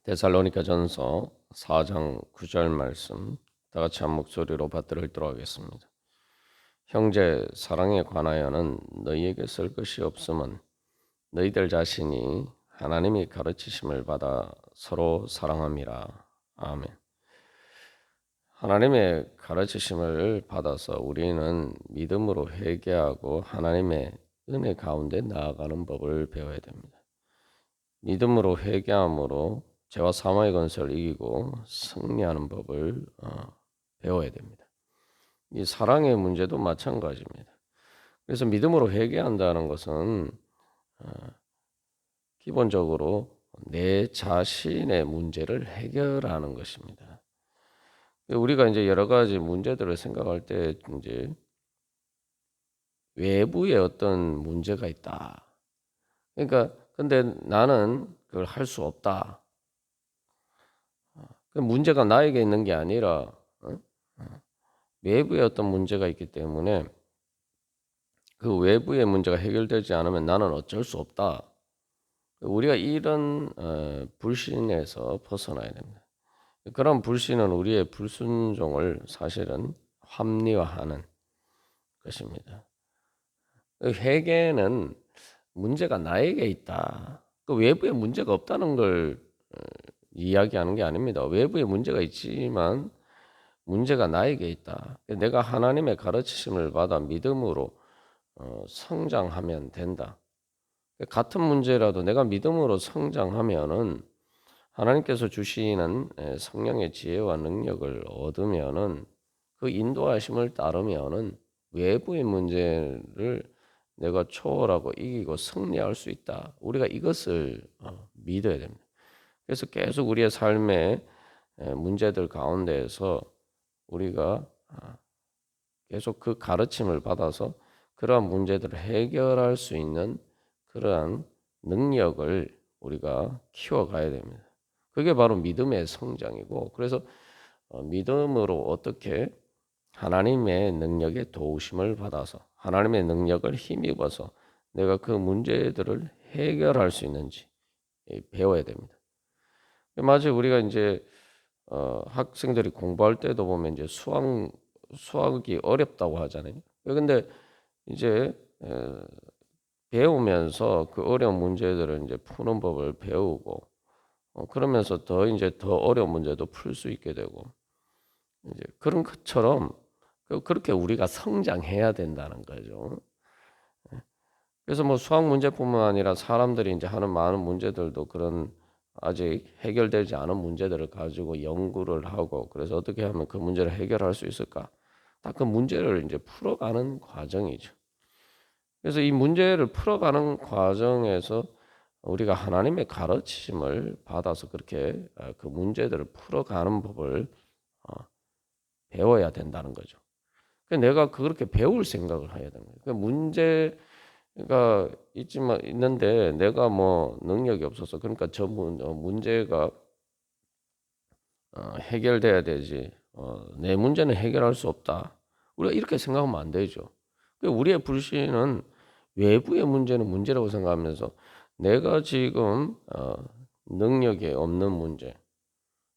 데살로니가전서 4장 9절 말씀 다 같이 한 목소리로 받들어 읽도록 하겠습니다. 형제 사랑에 관하여는 너희에게 쓸 것이 없음은 너희들 자신이 하나님이 가르치심을 받아 서로 사랑함이라. 아멘. 하나님의 가르치심을 받아서 우리는 믿음으로 회개하고 하나님의 은혜 가운데 나아가는 법을 배워야 됩니다. 믿음으로 회개함으로 죄와 사망의 권세를 이기고 승리하는 법을 배워야 됩니다. 이 사랑의 문제도 마찬가지입니다. 그래서 믿음으로 회개한다는 것은 기본적으로 내 자신의 문제를 해결하는 것입니다. 우리가 이제 여러 가지 문제들을 생각할 때 이제 외부에 어떤 문제가 있다. 그러니까 근데 나는 그걸 할 수 없다. 그 문제가 나에게 있는 게 아니라 외부에 어떤 문제가 있기 때문에 그 외부의 문제가 해결되지 않으면 나는 어쩔 수 없다. 우리가 이런 불신에서 벗어나야 됩니다. 그런 불신은 우리의 불순종을 사실은 합리화하는 것입니다. 회개는 문제가 나에게 있다. 그 외부에 문제가 없다는 걸 이야기하는 게 아닙니다. 외부에 문제가 있지만 문제가 나에게 있다. 내가 하나님의 가르치심을 받아 믿음으로 성장하면 된다. 같은 문제라도 내가 믿음으로 성장하면은 하나님께서 주시는 성령의 지혜와 능력을 얻으면은 그 인도하심을 따르면은 외부의 문제를 내가 초월하고 이기고 승리할 수 있다. 우리가 이것을 믿어야 됩니다. 그래서 계속 우리의 삶의 문제들 가운데에서 우리가 계속 그 가르침을 받아서 그러한 문제들을 해결할 수 있는 그러한 능력을 우리가 키워가야 됩니다. 그게 바로 믿음의 성장이고, 그래서 믿음으로 어떻게 하나님의 능력에 도우심을 받아서 하나님의 능력을 힘입어서 내가 그 문제들을 해결할 수 있는지 배워야 됩니다. 마치 우리가 이제 학생들이 공부할 때도 보면 이제 수학이 어렵다고 하잖아요. 근데 이제 배우면서 그 어려운 문제들을 이제 푸는 법을 배우고 그러면서 더 어려운 문제도 풀 수 있게 되고 이제 그런 것처럼 그렇게 우리가 성장해야 된다는 거죠. 그래서 뭐 수학 문제뿐만 아니라 사람들이 이제 하는 많은 문제들도 그런 아직 해결되지 않은 문제들을 가지고 연구를 하고 그래서 어떻게 하면 그 문제를 해결할 수 있을까? 딱 그 문제를 이제 풀어가는 과정이죠. 그래서 이 문제를 풀어가는 과정에서 우리가 하나님의 가르침을 받아서 그렇게 그 문제들을 풀어가는 법을 배워야 된다는 거죠. 내가 그렇게 배울 생각을 해야 되는 거예요. 문제가 있는데 내가 뭐 능력이 없어서 그러니까 문제가 해결돼야 되지. 내 문제는 해결할 수 없다. 우리가 이렇게 생각하면 안 되죠. 우리의 불신은 외부의 문제는 문제라고 생각하면서 내가 지금 능력이 없는 문제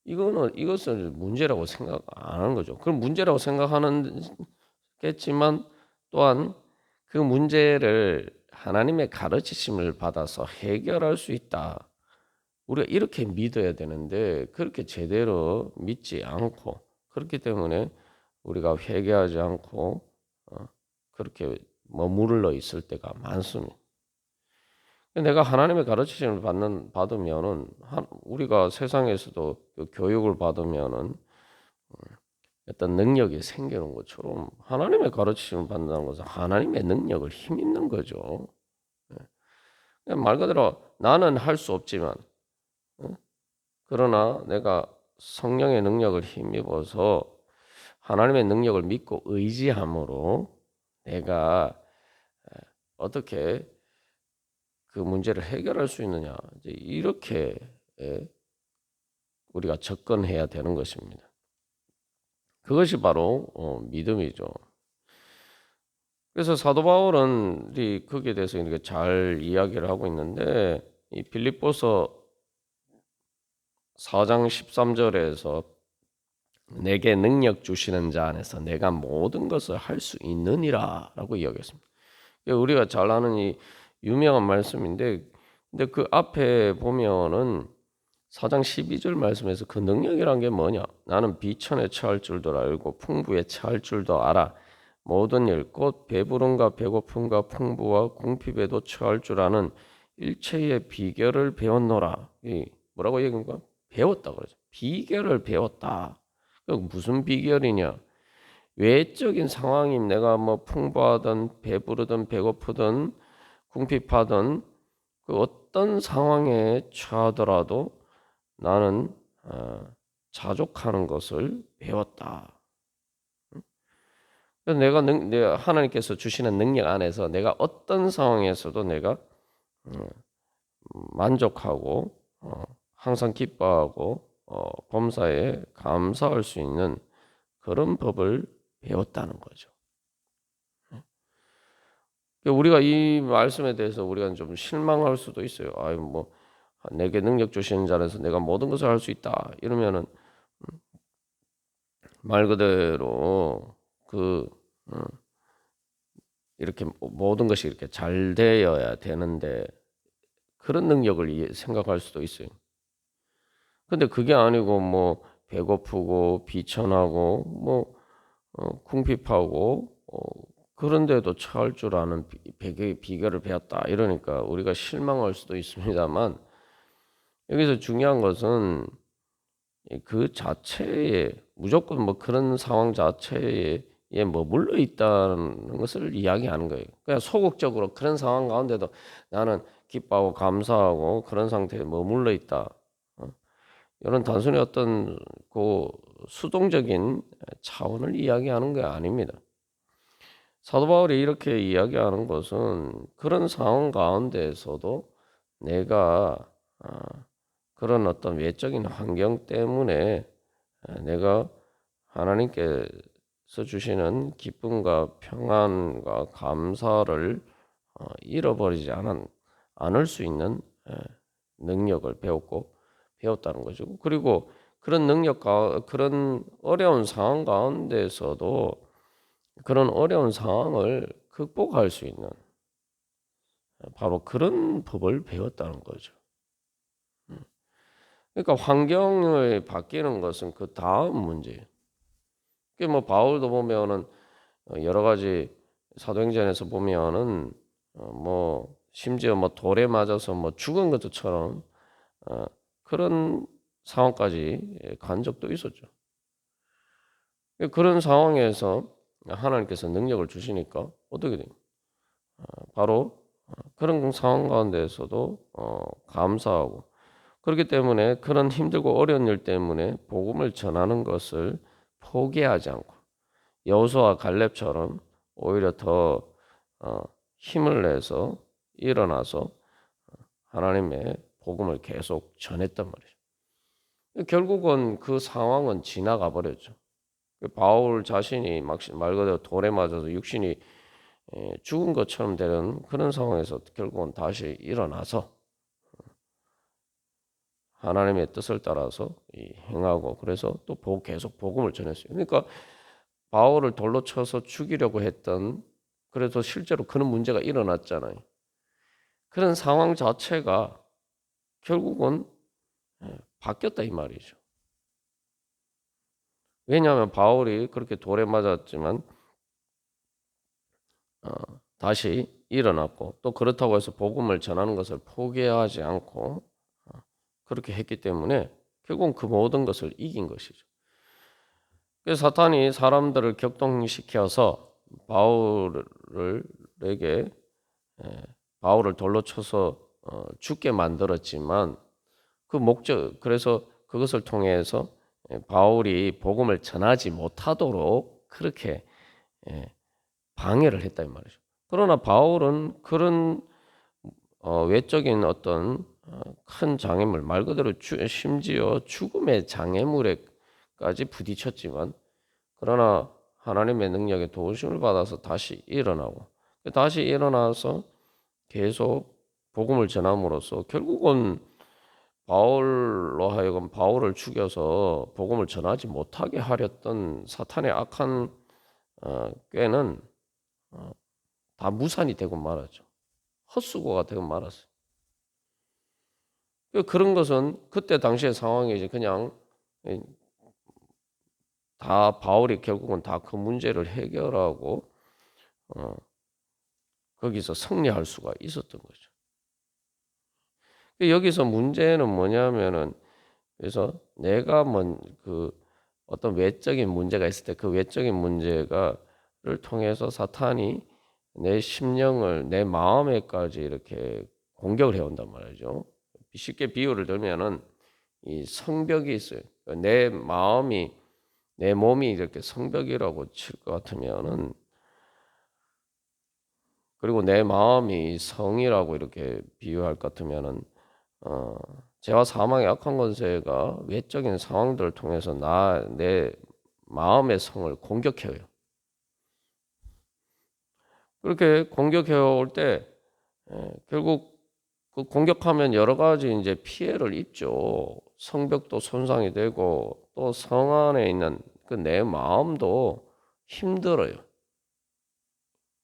이것을 문제라고 생각 안 하는 거죠. 그럼 문제라고 생각하는겠지만 또한 그 문제를 하나님의 가르치심을 받아서 해결할 수 있다. 우리가 이렇게 믿어야 되는데 그렇게 제대로 믿지 않고 그렇기 때문에 우리가 회개하지 않고 그렇게 머물러 있을 때가 많습니다. 내가 하나님의 가르치심을 받으면은 우리가 세상에서도 그 교육을 받으면은 어떤 능력이 생기는 것처럼 하나님의 가르치심을 받는다는 것은 하나님의 능력을 힘입는 거죠. 말 그대로 나는 할 수 없지만 그러나 내가 성령의 능력을 힘입어서 하나님의 능력을 믿고 의지함으로 내가 어떻게 그 문제를 해결할 수 있느냐 이제 이렇게 우리가 접근해야 되는 것입니다. 그것이 바로 믿음이죠. 그래서 사도 바울은 거기에 대해서 이렇게 잘 이야기를 하고 있는데 이 빌립보서 4장 13절에서 내게 능력 주시는 자 안에서 내가 모든 것을 할 수 있느니라 라고 이야기했습니다. 우리가 잘 아는 이 유명한 말씀인데, 근데 그 앞에 보면은 4장 12절 말씀에서 그 능력이란 게 뭐냐? 나는 비천에 처할 줄도 알고 풍부에 처할 줄도 알아. 모든 일, 곧 배부름과 배고픔과 풍부와 궁핍에도 처할 줄 아는 일체의 비결을 배웠노라. 이 뭐라고 얘기한 거야? 배웠다 그러죠. 비결을 배웠다. 그 무슨 비결이냐? 외적인 상황이 내가 뭐 풍부하든 배부르든 배고프든 궁핍하든 그 어떤 상황에 처하더라도 나는 자족하는 것을 배웠다. 그래서 내가 하나님께서 주시는 능력 안에서 내가 어떤 상황에서도 내가 만족하고 항상 기뻐하고 범사에 감사할 수 있는 그런 법을 배웠다는 거죠. 우리가 이 말씀에 대해서 우리가 좀 실망할 수도 있어요. 아유 뭐 내게 능력 주시는 자라서 내가 모든 것을 할 수 있다. 이러면은 말 그대로 그 이렇게 모든 것이 이렇게 잘 되어야 되는데 그런 능력을 생각할 수도 있어요. 근데 그게 아니고 뭐 배고프고 비천하고 뭐 궁핍하고 그런데도 처할 줄 아는 비결을 배웠다. 이러니까 우리가 실망할 수도 있습니다만 여기서 중요한 것은 그 자체에 무조건 뭐 그런 상황 자체에 머물러 있다는 것을 이야기하는 거예요. 그냥 소극적으로 그런 상황 가운데도 나는 기뻐하고 감사하고 그런 상태에 머물러 있다. 이런 단순히 어떤 그 수동적인 차원을 이야기하는 게 아닙니다. 사도 바울이 이렇게 이야기하는 것은 그런 상황 가운데에서도 내가 그런 어떤 외적인 환경 때문에 내가 하나님께서 주시는 기쁨과 평안과 감사를 잃어버리지 않을 수 있는 능력을 배웠다는 거죠. 그리고 그런 능력과 그런 어려운 상황 가운데서도 그런 어려운 상황을 극복할 수 있는 바로 그런 법을 배웠다는 거죠. 그러니까 환경이 바뀌는 것은 그 다음 문제예요. 뭐 바울도 보면은 여러 가지 사도행전에서 보면은 뭐 심지어 뭐 돌에 맞아서 뭐 죽은 것처럼 그런 상황까지 간 적도 있었죠. 그런 상황에서 하나님께서 능력을 주시니까 어떻게 돼요? 바로 그런 상황 가운데에서도 감사하고 그렇기 때문에 그런 힘들고 어려운 일 때문에 복음을 전하는 것을 포기하지 않고 여호수아 갈렙처럼 오히려 더 힘을 내서 일어나서 하나님의 복음을 계속 전했단 말이죠. 결국은 그 상황은 지나가 버렸죠. 바울 자신이 말 그대로 돌에 맞아서 육신이 죽은 것처럼 되는 그런 상황에서 결국은 다시 일어나서 하나님의 뜻을 따라서 행하고 그래서 또 계속 복음을 전했어요. 그러니까 바울을 돌로 쳐서 죽이려고 했던 그래서 실제로 그런 문제가 일어났잖아요. 그런 상황 자체가 결국은 바뀌었다 이 말이죠. 왜냐하면 바울이 그렇게 돌에 맞았지만 다시 일어났고 또 그렇다고 해서 복음을 전하는 것을 포기하지 않고 그렇게 했기 때문에 결국은 그 모든 것을 이긴 것이죠. 그래서 사탄이 사람들을 격동시켜서 바울에게 바울을 돌로 쳐서 죽게 만들었지만 그 목적 그래서 그것을 통해서 바울이 복음을 전하지 못하도록 그렇게 방해를 했다 이 말이죠. 그러나 바울은 그런 외적인 어떤 큰 장애물 말 그대로 심지어 죽음의 장애물에까지 부딪혔지만 그러나 하나님의 능력에 도우심을 받아서 다시 일어나고 다시 일어나서 계속 복음을 전함으로써 결국은 바울로 하여금 바울을 죽여서 복음을 전하지 못하게 하렸던 사탄의 악한 꾀는 다 무산이 되고 말았죠. 헛수고가 되고 말았어요. 그런 것은 그때 당시의 상황에 이제 그냥 다 바울이 결국은 다 그 문제를 해결하고 거기서 승리할 수가 있었던 거죠. 여기서 문제는 뭐냐면은 그래서 내가 그 어떤 외적인 문제가 있을 때 그 외적인 문제가를 통해서 사탄이 내 심령을 내 마음에까지 이렇게 공격을 해온단 말이죠. 쉽게 비유를 들면은 이 성벽이 있어요. 내 마음이 내 몸이 이렇게 성벽이라고 칠 것 같으면은 그리고 내 마음이 성이라고 이렇게 비유할 것 같으면은 죄와 사망의 악한 권세가 외적인 상황들을 통해서 내 마음의 성을 공격해요. 그렇게 공격해올 때 결국 그 공격하면 여러 가지 이제 피해를 입죠. 성벽도 손상이 되고 또 성 안에 있는 그 내 마음도 힘들어요.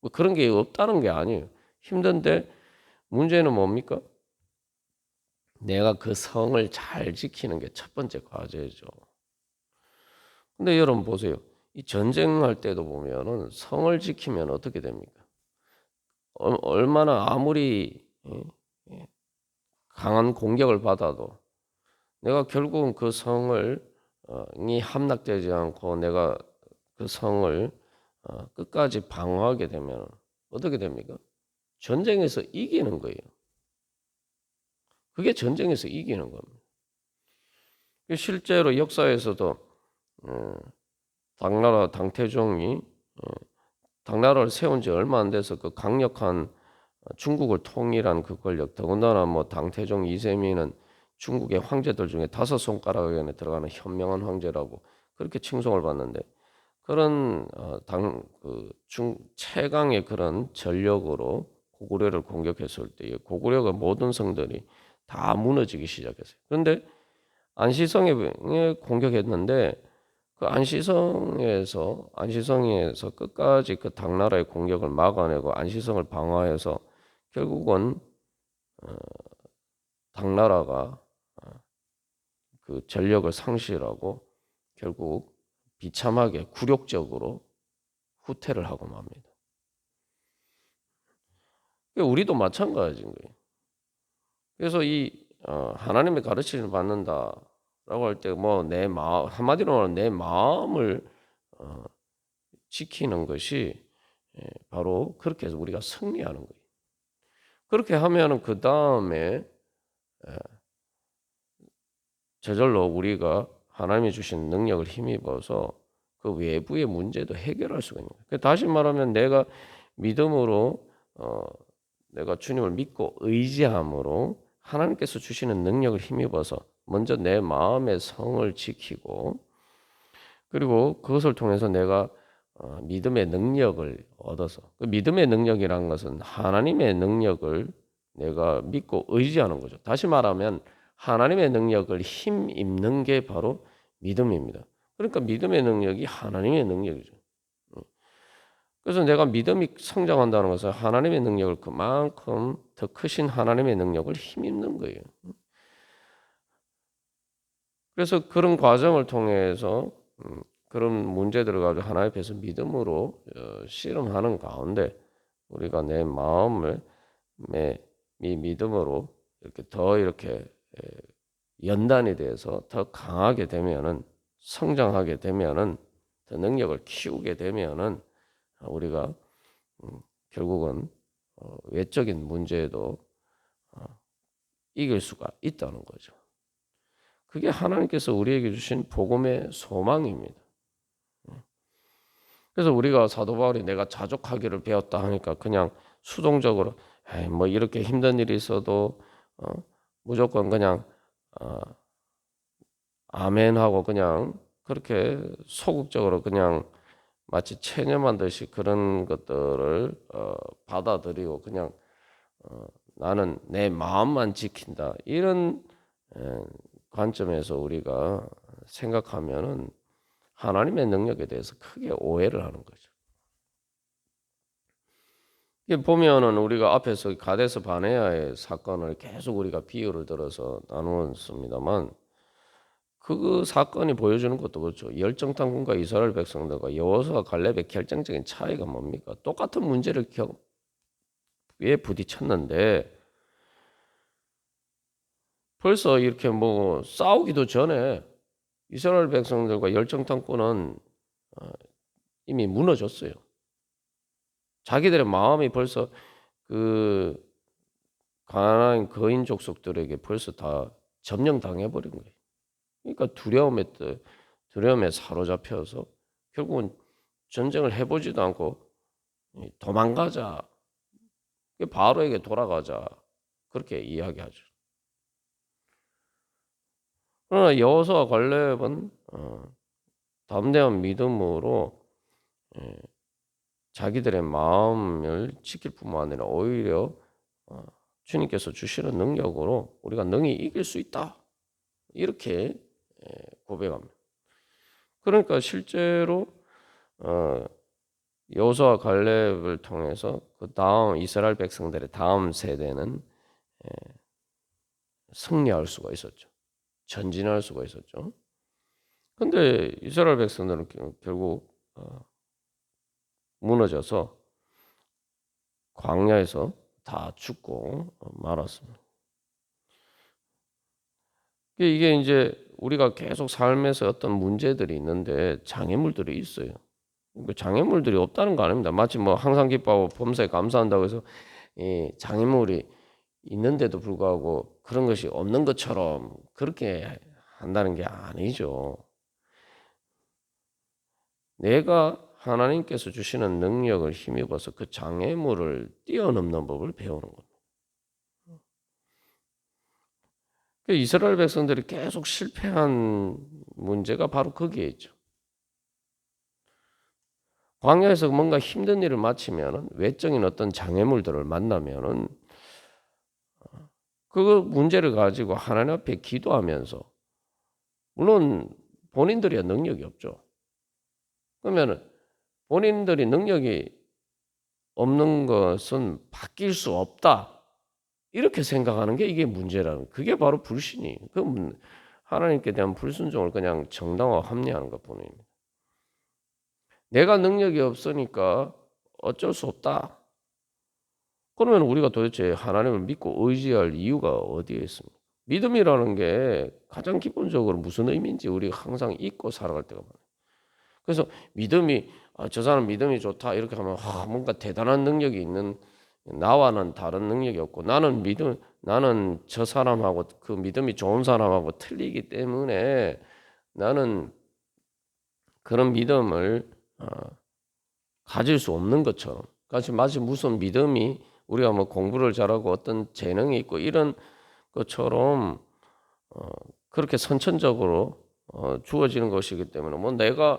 뭐 그런 게 없다는 게 아니에요. 힘든데 문제는 뭡니까? 내가 그 성을 잘 지키는 게 첫 번째 과제죠. 근데 여러분 보세요. 이 전쟁할 때도 보면은 성을 지키면 어떻게 됩니까? 얼마나 아무리 강한 공격을 받아도 내가 결국은 그 성을 이 함락되지 않고 내가 그 성을 끝까지 방어하게 되면 어떻게 됩니까? 전쟁에서 이기는 거예요. 그게 전쟁에서 이기는 겁니다. 실제로 역사에서도 당나라 당태종이 당나라를 세운 지 얼마 안 돼서 그 강력한 중국을 통일한 그 권력, 더군다나 뭐 당태종 이세민은 중국의 황제들 중에 5손가락 안에 들어가는 현명한 황제라고 그렇게 칭송을 받는데 그런 최강의 그런 전력으로 고구려를 공격했을 때 고구려가 모든 성들이 다 무너지기 시작했어요. 그런데 안시성에 공격했는데 그 안시성에서 끝까지 그 당나라의 공격을 막아내고 안시성을 방어해서 결국은 당나라가 그 전력을 상실하고 결국 비참하게 굴욕적으로 후퇴를 하고 맙니다. 우리도 마찬가지인 거예요. 그래서 이 하나님의 가르침을 받는다라고 할 때 뭐 내 마음 한마디로 말하면 내 마음을 지키는 것이 바로 그렇게 해서 우리가 승리하는 거예요. 그렇게 하면은 그 다음에 저절로 우리가 하나님이 주신 능력을 힘입어서 그 외부의 문제도 해결할 수가 있는 거예요. 다시 말하면 내가 믿음으로 내가 주님을 믿고 의지함으로 하나님께서 주시는 능력을 힘입어서 먼저 내 마음의 성을 지키고 그리고 그것을 통해서 내가 믿음의 능력을 얻어서 그 믿음의 능력이라는 것은 하나님의 능력을 내가 믿고 의지하는 거죠. 다시 말하면 하나님의 능력을 힘입는 게 바로 믿음입니다. 그러니까 믿음의 능력이 하나님의 능력이죠. 그래서 내가 믿음이 성장한다는 것은 하나님의 능력을 그만큼 더 크신 하나님의 능력을 힘입는 거예요. 그래서 그런 과정을 통해서 그런 문제들을 가지고 하나님 앞에서 믿음으로 씨름하는 가운데 우리가 내 마음을 이 믿음으로 이렇게 연단이 돼서 더 강하게 되면은 성장하게 되면은 더 능력을 키우게 되면은 우리가 결국은 외적인 문제에도 이길 수가 있다는 거죠. 그게 하나님께서 우리에게 주신 복음의 소망입니다. 그래서 우리가 사도 바울이 내가 자족하기를 배웠다 하니까 그냥 수동적으로 뭐 이렇게 힘든 일이 있어도 무조건 그냥 아멘 하고 그냥 그렇게 소극적으로 그냥 마치 체념한 듯이 그런 것들을 받아들이고 그냥 나는 내 마음만 지킨다 이런 관점에서 우리가 생각하면은 하나님의 능력에 대해서 크게 오해를 하는 거죠. 이게 보면은 우리가 앞에서 가데스 바네아의 사건을 계속 우리가 비유를 들어서 나누었습니다만 그 사건이 보여주는 것도 그렇죠. 열정탐꾼과 이스라엘 백성들과 여호수아 갈렙의 결정적인 차이가 뭡니까? 똑같은 문제를 왜 부딪혔는데 벌써 이렇게 뭐 싸우기도 전에 이스라엘 백성들과 열정탐꾼은 이미 무너졌어요. 자기들의 마음이 벌써 그 가나안 거인 족속들에게 벌써 다 점령당해 버린 거예요. 그러니까 두려움에 사로잡혀서 결국은 전쟁을 해보지도 않고 도망가자, 바로에게 돌아가자 그렇게 이야기하죠. 그러나 여호수아 갈렙은 담대한 믿음으로 자기들의 마음을 지킬 뿐만 아니라 오히려 주님께서 주시는 능력으로 우리가 능히 이길 수 있다. 이렇게 고백합니다. 그러니까 실제로 여호수아 갈렙을 통해서 그 다음 이스라엘 백성들의 다음 세대는 승리할 수가 있었죠. 전진할 수가 있었죠. 근데 이스라엘 백성들은 결국 무너져서 광야에서 다 죽고 말았습니다. 이게 이제 우리가 계속 삶에서 어떤 문제들이 있는데 장애물들이 있어요. 장애물들이 없다는 거 아닙니다. 마치 뭐 항상 기뻐하고 범사에 감사한다고 해서 장애물이 있는데도 불구하고 그런 것이 없는 것처럼 그렇게 한다는 게 아니죠. 내가 하나님께서 주시는 능력을 힘입어서 그 장애물을 뛰어넘는 법을 배우는 겁니다. 이스라엘 백성들이 계속 실패한 문제가 바로 거기에 있죠. 광야에서 뭔가 힘든 일을 마치면은 외적인 어떤 장애물들을 만나면은 그 문제를 가지고 하나님 앞에 기도하면서 물론 본인들이 능력이 없죠. 그러면은 본인들이 능력이 없는 것은 바뀔 수 없다. 이렇게 생각하는 게 이게 문제라는 그게 바로 불신이 하나님께 대한 불순종을 그냥 정당화 합리하는 것뿐입니다. 내가 능력이 없으니까 어쩔 수 없다. 그러면 우리가 도대체 하나님을 믿고 의지할 이유가 어디에 있습니까? 믿음이라는 게 가장 기본적으로 무슨 의미인지 우리가 항상 잊고 살아갈 때가 많아요. 그래서 믿음이 저 사람 믿음이 좋다 이렇게 하면 뭔가 대단한 능력이 있는 나와는 다른 능력이 없고 나는 저 사람하고 그 믿음이 좋은 사람하고 틀리기 때문에 나는 그런 믿음을 가질 수 없는 것처럼 마치 무슨 믿음이 우리가 뭐 공부를 잘하고 어떤 재능이 있고 이런 것처럼 그렇게 선천적으로 주어지는 것이기 때문에 뭐 내가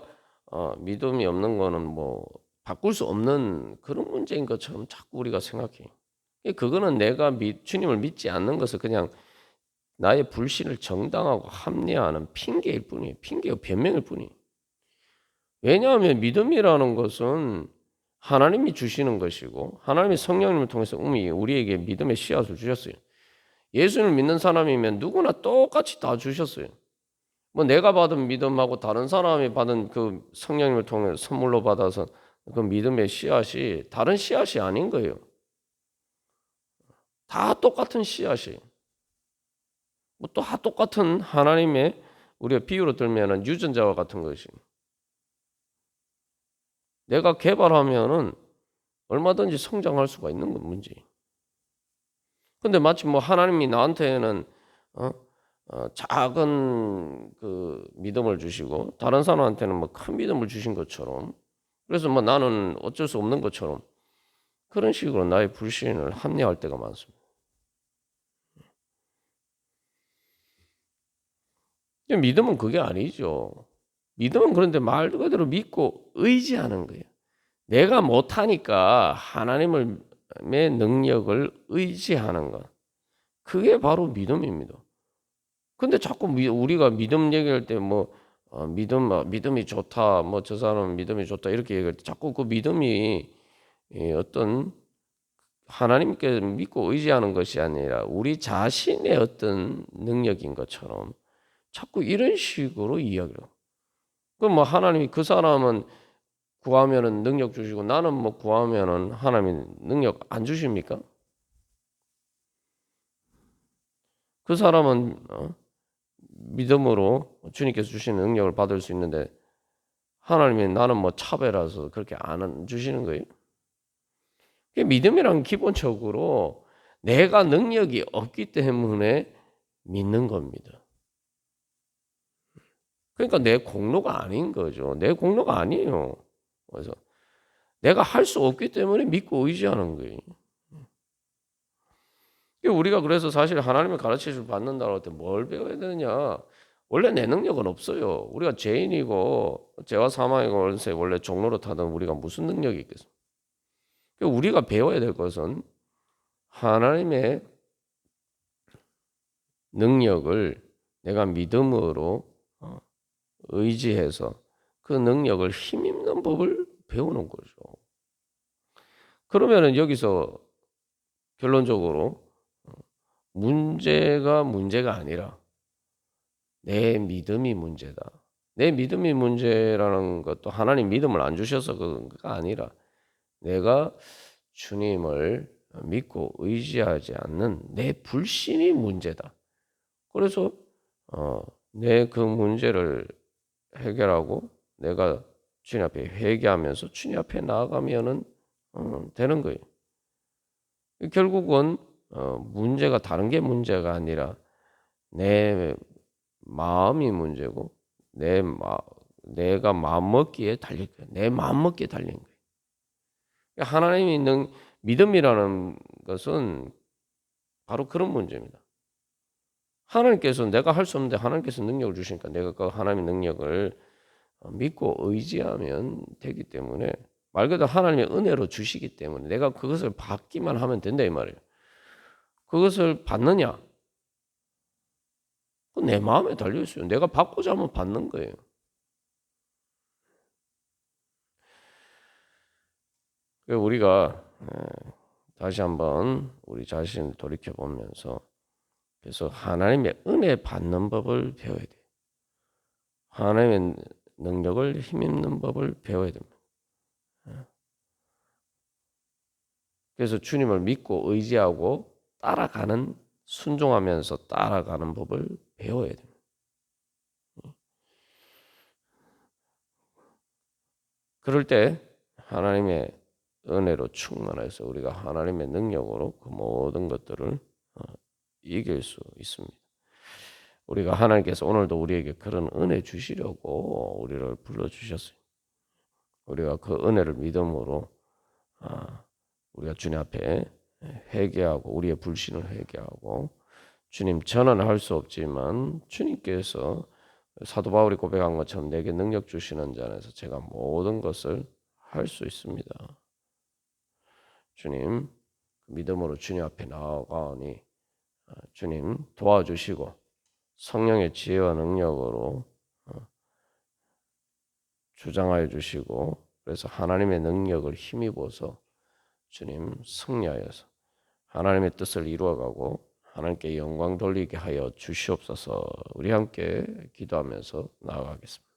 믿음이 없는 거는 뭐 바꿀 수 없는 그런 문제인 것처럼 자꾸 우리가 생각해요. 그거는 내가 주님을 믿지 않는 것을 그냥 나의 불신을 정당하고 합리화하는 핑계일 뿐이에요. 핑계요 변명일 뿐이에요. 왜냐하면 믿음이라는 것은 하나님이 주시는 것이고 하나님이 성령님을 통해서 우리에게 믿음의 씨앗을 주셨어요. 예수님을 믿는 사람이면 누구나 똑같이 다 주셨어요. 뭐 내가 받은 믿음하고 다른 사람이 받은 그 성령님을 통해 선물로 받아서 그 믿음의 씨앗이 다른 씨앗이 아닌 거예요. 다 똑같은 씨앗이에요. 뭐 또 똑같은 하나님의 우리가 비유로 들면은 유전자와 같은 것이. 내가 개발하면은 얼마든지 성장할 수가 있는 건 문제. 근데 마치 뭐 하나님이 나한테는 작은 그 믿음을 주시고 다른 사람한테는 뭐 큰 믿음을 주신 것처럼 그래서 뭐 나는 어쩔 수 없는 것처럼 그런 식으로 나의 불신을 합리화할 때가 많습니다. 믿음은 그게 아니죠. 믿음은 그런데 말 그대로 믿고 의지하는 거예요. 내가 못하니까 하나님의 능력을 의지하는 것. 그게 바로 믿음입니다. 근데 자꾸 우리가 믿음 얘기할 때 뭐 믿음이 좋다, 뭐 저 사람은 믿음이 좋다 이렇게 얘기할 때 자꾸 그 믿음이 어떤 하나님께 믿고 의지하는 것이 아니라 우리 자신의 어떤 능력인 것처럼 자꾸 이런 식으로 이야기를. 그럼 뭐 하나님이 그 사람은 구하면은 능력 주시고 나는 뭐 구하면은 하나님이 능력 안 주십니까? 그 사람은 믿음으로 주님께서 주시는 능력을 받을 수 있는데 하나님이 나는 뭐 차별해서 그렇게 안 주시는 거예요. 믿음이란 기본적으로 내가 능력이 없기 때문에 믿는 겁니다. 그러니까 내 공로가 아닌 거죠. 내 공로가 아니에요. 그래서 내가 할 수 없기 때문에 믿고 의지하는 거예요. 우리가 그래서 사실 하나님의 가르치심을 받는다고 할 때 뭘 배워야 되느냐? 원래 내 능력은 없어요. 우리가 죄인이고 죄와 사망이고 원세 원래 종로로 타던 우리가 무슨 능력이 있겠어? 우리가 배워야 될 것은 하나님의 능력을 내가 믿음으로 의지해서 그 능력을 힘입는 법을 배우는 거죠. 그러면은 여기서 결론적으로 문제가 아니라 내 믿음이 문제다. 내 믿음이 문제라는 것도 하나님 믿음을 안 주셔서 그가 아니라 내가 주님을 믿고 의지하지 않는 내 불신이 문제다. 그래서 내 그 문제를 해결하고 내가 주님 앞에 회개하면서 주님 앞에 나아가면은 되는 거예요. 결국은 문제가 다른 게 문제가 아니라 내 마음이 문제고 내가 마음 먹기에 달린 거예요. 내 마음 먹기에 달린 거예요. 하나님이 있는 믿음이라는 것은 바로 그런 문제입니다. 하나님께서 내가 할 수 없는데 하나님께서 능력을 주시니까 내가 그 하나님의 능력을 믿고 의지하면 되기 때문에 말 그대로 하나님의 은혜로 주시기 때문에 내가 그것을 받기만 하면 된다 이 말이에요. 그것을 받느냐? 내 마음에 달려 있어요. 내가 받고자 하면 받는 거예요. 우리가 다시 한번 우리 자신을 돌이켜 보면서 그래서 하나님의 은혜 받는 법을 배워야 돼요. 하나님의 능력을 힘입는 법을 배워야 됩니다. 그래서 주님을 믿고 의지하고 따라가는 순종하면서 따라가는 법을 배워야 됩니다. 그럴 때 하나님의 은혜로 충만해서 우리가 하나님의 능력으로 그 모든 것들을 이길 수 있습니다. 우리가 하나님께서 오늘도 우리에게 그런 은혜 주시려고 우리를 불러주셨어요. 우리가 그 은혜를 믿음으로 우리가 주님 앞에 회개하고 우리의 불신을 회개하고 주님 저는 할 수 없지만 주님께서 사도 바울이 고백한 것처럼 내게 능력 주시는 자 안에서 제가 모든 것을 할 수 있습니다. 주님 믿음으로 주님 앞에 나아가오니 주님 도와주시고 성령의 지혜와 능력으로 주장하여 주시고 그래서 하나님의 능력을 힘입어서 주님 승리하여서 하나님의 뜻을 이루어가고 하나님께 영광 돌리게 하여 주시옵소서. 우리 함께 기도하면서 나아가겠습니다.